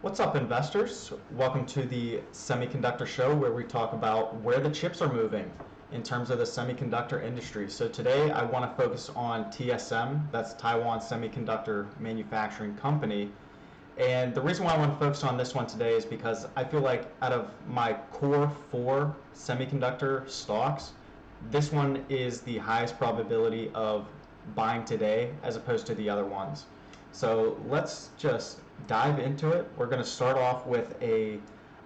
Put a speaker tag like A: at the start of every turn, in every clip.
A: What's up, investors? Welcome to the Semiconductor Show, where we talk about where the chips are moving in terms of the semiconductor industry. So today I want to focus on TSM, that's Taiwan Semiconductor Manufacturing Company. And the reason why I want to focus on this one today is because I feel like out of my core four semiconductor stocks, this one is the highest probability of buying today as opposed to the other ones. So let's just dive into it. We're going to start off with a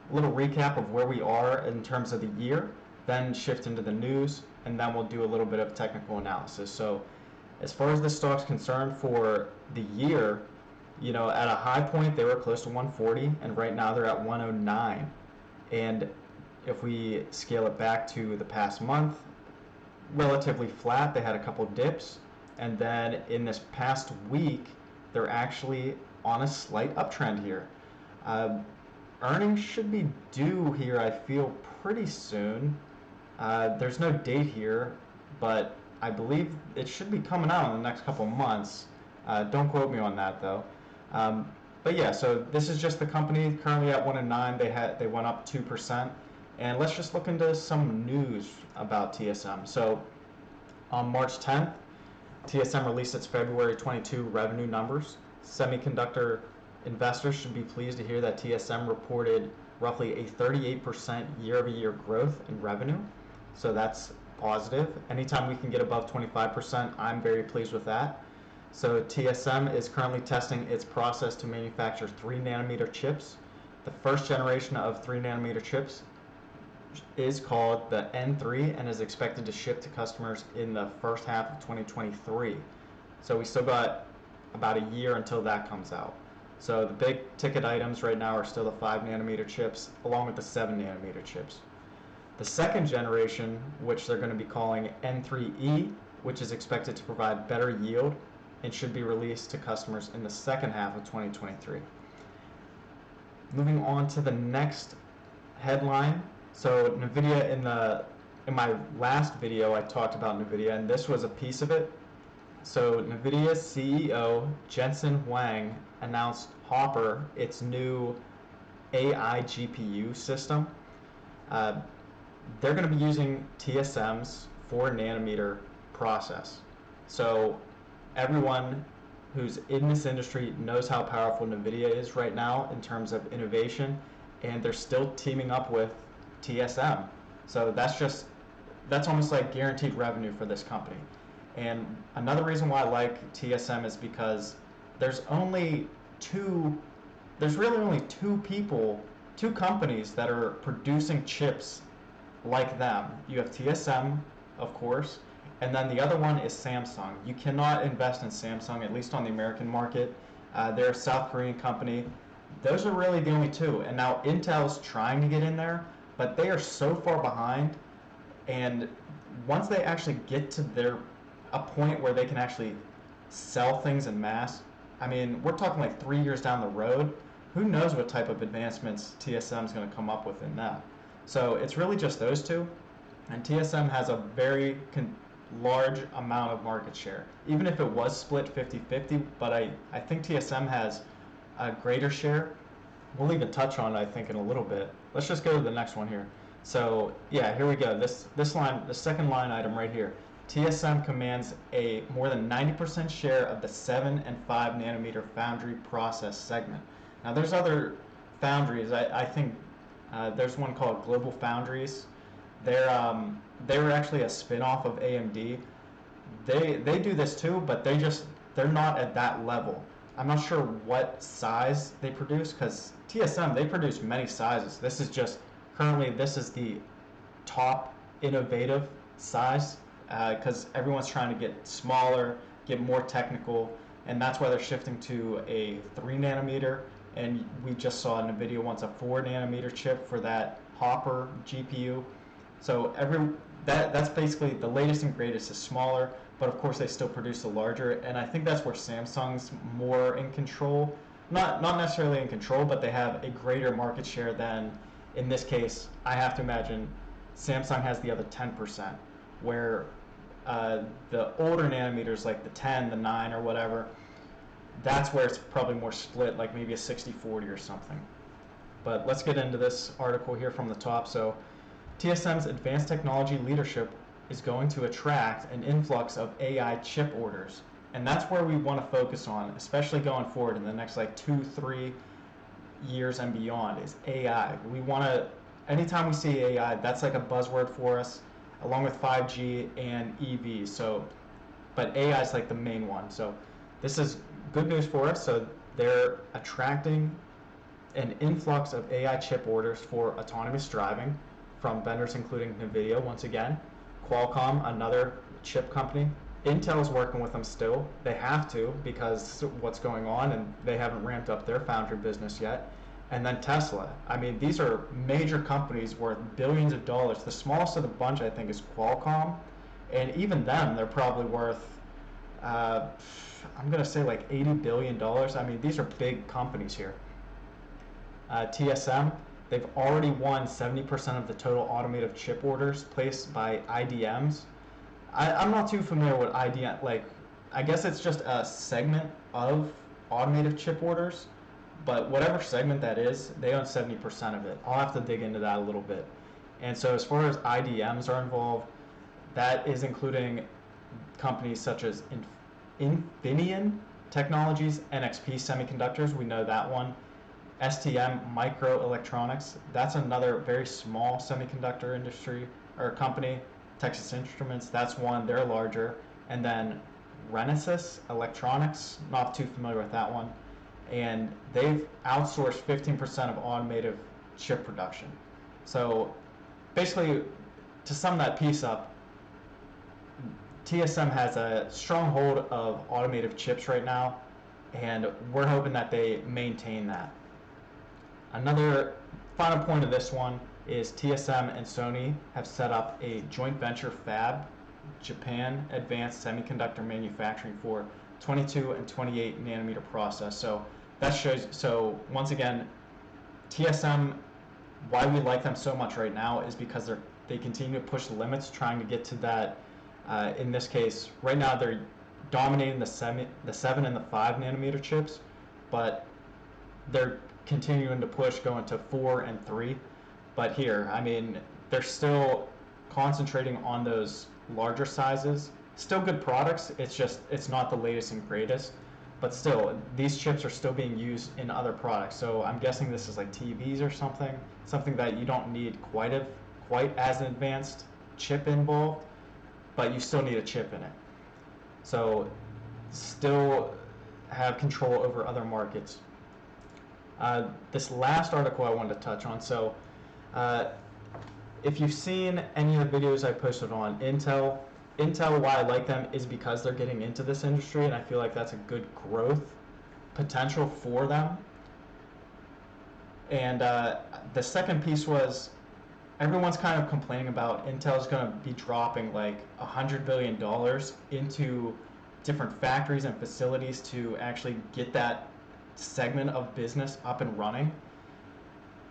A: little recap of where we are in terms of the year, then shift into the news, and then we'll do a little bit of technical analysis. So as far as the stock's concerned for the year, at a high point they were close to 140, and right now they're at 109. And if we scale it back to the past month, relatively flat. They had a couple dips, and then in this past week they're actually on a slight uptrend here. Earnings should be due here, I feel, pretty soon. There's no date here, but I believe it should be coming out in the next couple months. Don't quote me on that though. But yeah, so this is just the company currently at 109. They went up 2%, and let's just look into some news about TSM. So on March 10th, TSM released its February 22 revenue numbers. Semiconductor investors should be pleased to hear that TSM reported roughly a 38% year-over-year growth in revenue. So that's positive. Anytime we can get above 25%, I'm very pleased with that. So TSM is currently testing its process to manufacture 3nm chips. The first generation of 3nm chips is called the N3 and is expected to ship to customers in the first half of 2023. So we still got about a year until that comes out. So the big ticket items right now are still the 5nm chips along with the 7nm chips. The second generation, which they're going to be calling N3E, which is expected to provide better yield and should be released to customers in the second half of 2023. Moving on to the next headline. So NVIDIA, in my last video I talked about NVIDIA, and this was a piece of it. So NVIDIA's CEO Jensen Huang announced Hopper, its new AI GPU system. They're going to be using TSM's 4nm process. So everyone who's in this industry knows how powerful NVIDIA is right now in terms of innovation, and they're still teaming up with TSM. So that's almost like guaranteed revenue for this company. And another reason why I like TSM is because there's really only two companies that are producing chips like them. You have TSM, of course, and then the other one is Samsung. You cannot invest in Samsung, at least on the American market. They're a South Korean company. Those are really the only two. And now Intel's trying to get in there, but they are so far behind. And once they actually get to a point where they can actually sell things in mass, I mean, we're talking like 3 years down the road. Who knows what type of advancements TSM is going to come up with in that. So it's really just those two. And TSM has a very large amount of market share, even if it was split 50-50, but I think TSM has a greater share. We'll even touch on it, I think, in a little bit. Let's just go to the next one here. So yeah, here we go. This line, the second line item right here. TSM commands a more than 90% share of the 7 and 5nm foundry process segment. Now there's other foundries. I think there's one called Global Foundries. They were actually a spin-off of AMD. They do this too, but they're not at that level. I'm not sure what size they produce, because TSM, they produce many sizes. This is the top innovative size, because everyone's trying to get smaller, get more technical, and that's why they're shifting to a 3nm. And we just saw NVIDIA wants a 4nm chip for that Hopper GPU. So that's basically the latest and greatest is smaller, but of course they still produce the larger, and I think that's where Samsung's more in control. Not necessarily in control, but they have a greater market share than, in this case, I have to imagine Samsung has the other 10%, where the older nanometers like the 10, the 9 or whatever, that's where it's probably more split, like maybe a 60-40 or something. But let's get into this article here from the top. So TSM's advanced technology leadership is going to attract an influx of AI chip orders. And that's where we want to focus on, especially going forward in the next like 2-3 years and beyond, is AI. We want to, anytime we see AI, that's like a buzzword for us, along with 5G and EVs. So, but AI is like the main one. So this is good news for us. So they're attracting an influx of AI chip orders for autonomous driving from vendors including NVIDIA once again, Qualcomm, another chip company. Intel's working with them still. They have to because what's going on, and they haven't ramped up their foundry business yet. And then Tesla. I mean, these are major companies worth billions of dollars. The smallest of the bunch, I think, is Qualcomm. And even them, they're probably worth, I'm going to say like $80 billion. I mean, these are big companies here. TSM, they've already won 70% of the total automotive chip orders placed by IDMs. I'm not too familiar with IDM, like, I guess it's just a segment of automotive chip orders, but whatever segment that is, they own 70% of it. I'll have to dig into that a little bit. And so as far as IDMs are involved, that is including companies such as Infineon Technologies, NXP Semiconductors, we know that one. STM Microelectronics, that's another very small semiconductor industry or company. Texas Instruments, that's one, they're larger. And then Renesas Electronics, not too familiar with that one. And they've outsourced 15% of automotive chip production. So basically, to sum that piece up, TSM has a strong hold of automotive chips right now, and we're hoping that they maintain that. Another final point of this one is TSM and Sony have set up a joint venture fab, Japan Advanced Semiconductor Manufacturing, for 22 and 28 nanometer process. So that shows, so once again, TSM, why we like them so much right now is because they continue to push the limits, trying to get to that, in this case, right now they're dominating the 7 and the 5 nanometer chips, but they're continuing to push going to 4 and 3. But here, I mean, they're still concentrating on those larger sizes. Still good products, it's just, it's not the latest and greatest. But still, these chips are still being used in other products. So I'm guessing this is like TVs or something that you don't need quite as an advanced chip involved, but you still need a chip in it. So still have control over other markets. This last article I wanted to touch on. So if you've seen any of the videos I posted on Intel, why I like them is because they're getting into this industry, and I feel like that's a good growth potential for them. And the second piece was, everyone's kind of complaining about Intel's going to be dropping like $100 billion into different factories and facilities to actually get that segment of business up and running.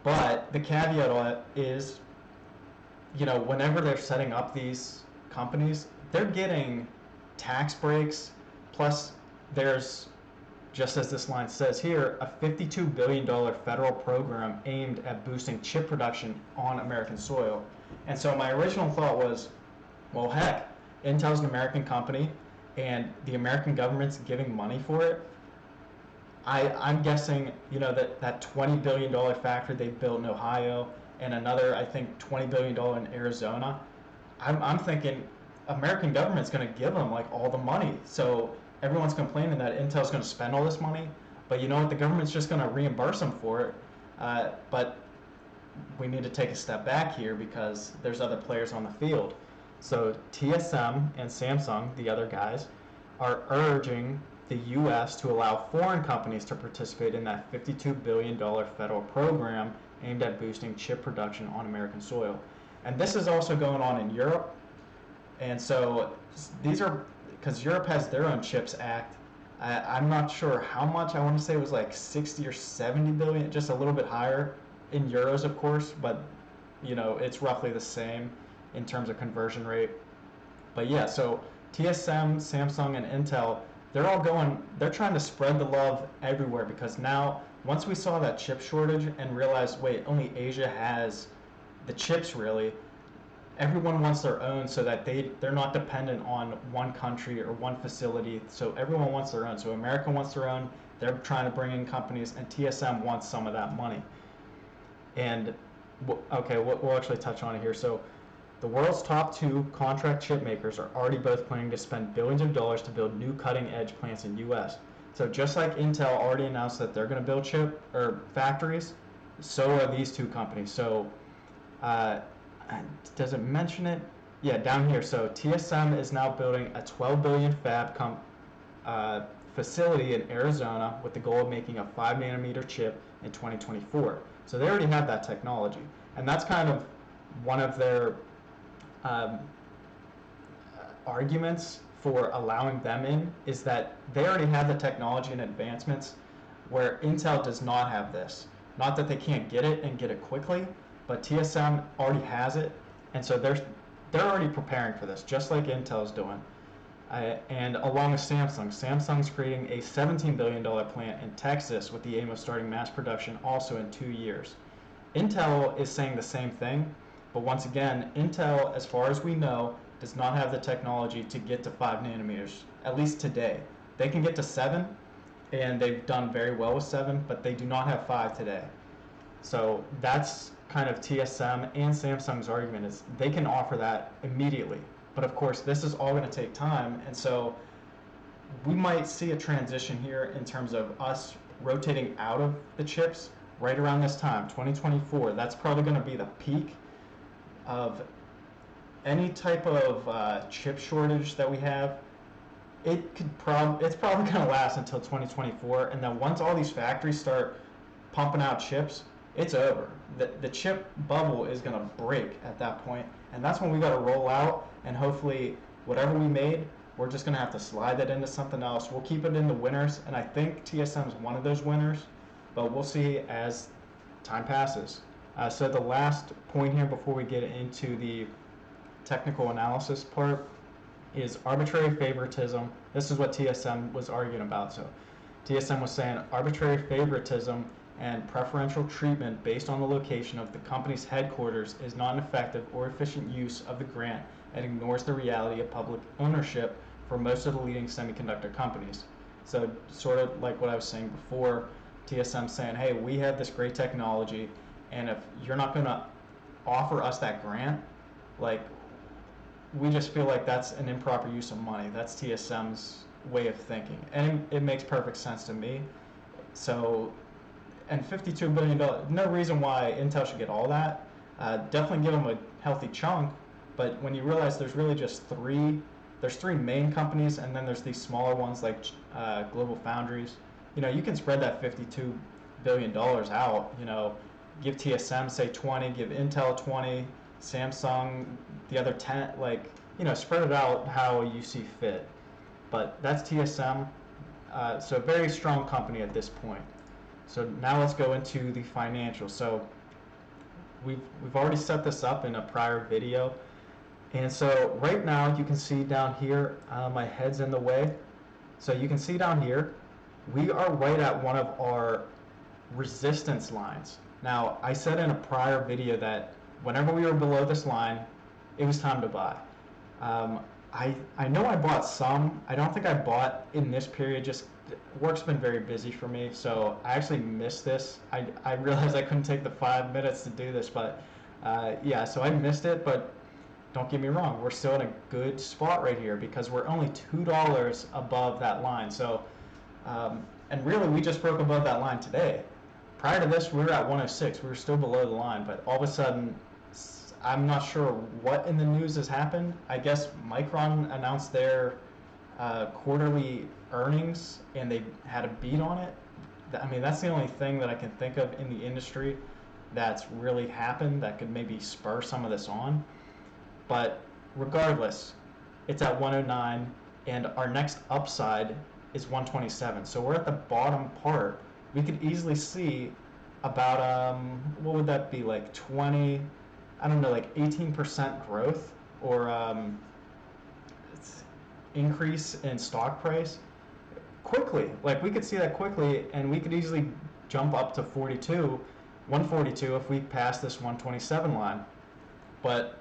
A: But the caveat on it is, whenever they're setting up these companies, they're getting tax breaks, plus there's, just as this line says here, a $52 billion federal program aimed at boosting chip production on American soil. And so my original thought was, well, heck, Intel's an American company, and the American government's giving money for it. I'm guessing, that $20 billion factory they built in Ohio, and another, I think, $20 billion in Arizona. I'm thinking American government's going to give them like all the money. So everyone's complaining that Intel's going to spend all this money, but you know what? The government's just going to reimburse them for it. But we need to take a step back here because there's other players on the field. So TSM and Samsung, the other guys, are urging the U.S. to allow foreign companies to participate in that $52 billion federal program aimed at boosting chip production on American soil. And this is also going on in Europe. And so these are, because Europe has their own CHIPS Act. I'm not sure how much. I want to say it was like 60 or 70 billion, just a little bit higher in euros, of course, but it's roughly the same in terms of conversion rate. But yeah, so TSM, Samsung, and Intel, they're trying to spread the love everywhere, because now once we saw that chip shortage and realized, wait, only Asia has the chips really, everyone wants their own, so that they're not dependent on one country or one facility. So everyone wants their own. So America wants their own. They're trying to bring in companies, and TSM wants some of that money. And okay, we'll actually touch on it here. So the world's top two contract chip makers are already both planning to spend billions of dollars to build new cutting-edge plants in U.S. So just like Intel already announced that they're going to build chip or factories, so are these two companies. So does it mention it? Yeah, down here. So TSM is now building a 12 billion fab facility in Arizona with the goal of making a 5 nanometer chip in 2024. So they already have that technology, and that's kind of one of their arguments for allowing them in, is that they already have the technology and advancements where Intel does not have this. Not that they can't get it and get it quickly, but TSM already has it, and so they're already preparing for this, just like Intel's doing. And along with Samsung's creating a $17 billion plant in Texas with the aim of starting mass production also in 2 years. Intel is saying the same thing, but once again, Intel, as far as we know, does not have the technology to get to 5 nanometers, at least today. They can get to 7, and they've done very well with 7, but they do not have 5 today. So that's kind of TSM and Samsung's argument, is they can offer that immediately. But of course, this is all going to take time, and so we might see a transition here in terms of us rotating out of the chips right around this time, 2024. That's probably going to be the peak of any type of chip shortage that we have. It's probably going to last until 2024, and then once all these factories start pumping out chips, it's over. The chip bubble is going to break at that point, and that's when we got to roll out, and hopefully whatever we made, we're just going to have to slide that into something else. We'll keep it in the winners, and I think TSM is one of those winners, but we'll see as time passes. So the last point here before we get into the technical analysis part is arbitrary favoritism. This is what TSM was arguing about. So TSM was saying arbitrary favoritism and preferential treatment based on the location of the company's headquarters is not an effective or efficient use of the grant and ignores the reality of public ownership for most of the leading semiconductor companies. So sort of like what I was saying before, TSM saying, hey, we have this great technology, and if you're not going to offer us that grant, like, we just feel like that's an improper use of money. That's TSM's way of thinking, and it makes perfect sense to me. So, and $52 billion, no reason why Intel should get all that. Definitely give them a healthy chunk, but when you realize there's really just there's three main companies, and then there's these smaller ones like Global Foundries. You know, you can spread that $52 billion out. You know, give TSM say 20, give Intel 20, Samsung the other 10. Like, you know, spread it out how you see fit. But that's TSM. So a very strong company at this point. So now let's go into the financials. So we've already set this up in a prior video, and so right now you can see down here, my head's in the way. So you can see down here, we are right at one of our resistance lines. Now, I said in a prior video that whenever we were below this line, it was time to buy. I know I bought some. I don't think I bought in this period, just work's been very busy for me, so I actually missed this. I realized I couldn't take the 5 minutes to do this, but yeah, so I missed it, but don't get me wrong, we're still in a good spot right here because we're only $2 above that line. So, and really we just broke above that line today. Prior to this, we were at 106. We were still below the line, but all of a sudden, I'm not sure what in the news has happened. I guess Micron announced their quarterly earnings, and they had a beat on it. I mean, that's the only thing that I can think of in the industry that's really happened that could maybe spur some of this on. But regardless, it's at 109, and our next upside is 127. So we're at the bottom part. We could easily see about, what would that be, like 20, I don't know, like 18% growth or increase in stock price. quickly. Like we could see that quickly, and we could easily jump up to 142 if we pass this 127 line. But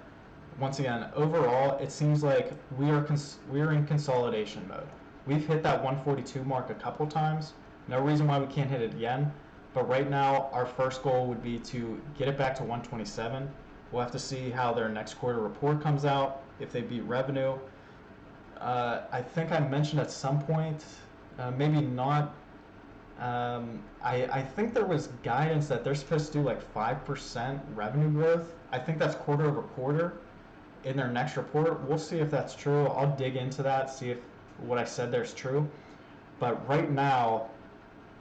A: once again, overall, it seems like we are in consolidation mode. We've hit that 142 mark a couple times. No reason why we can't hit it again. But right now, our first goal would be to get it back to 127. We'll have to see how their next quarter report comes out, if they beat revenue. I think I mentioned at some point, maybe not. I think there was guidance that they're supposed to do like 5% revenue growth. I think that's quarter over quarter in their next report. We'll see if that's true. I'll dig into that, see if what I said there's true. But right now,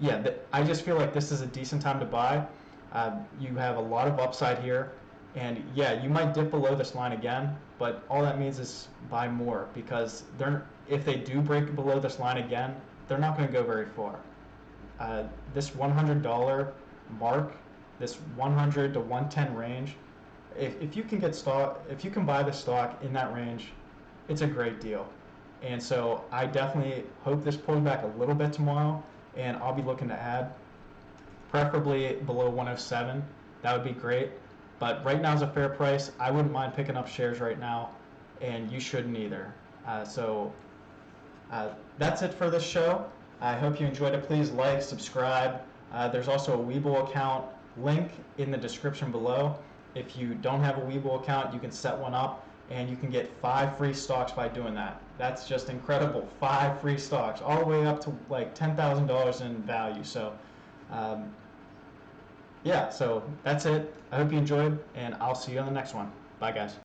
A: yeah, I just feel like this is a decent time to buy. You have a lot of upside here, and yeah, you might dip below this line again, but all that means is buy more, because if they do break below this line again, they're not going to go very far. This $100 mark, this 100 to 110 range, if you can if you can buy the stock in that range, it's a great deal. And so I definitely hope this pulls back a little bit tomorrow, and I'll be looking to add, preferably below 107. That would be great. But right now is a fair price. I wouldn't mind picking up shares right now, and you shouldn't either. That's it for this show. I hope you enjoyed it. Please like, subscribe. There's also a Webull account link in the description below. If you don't have a Webull account, you can set one up, and you can get 5 free stocks by doing that. That's just incredible. 5 free stocks, all the way up to like $10,000 in value. So, yeah, so that's it. I hope you enjoyed, and I'll see you on the next one. Bye, guys.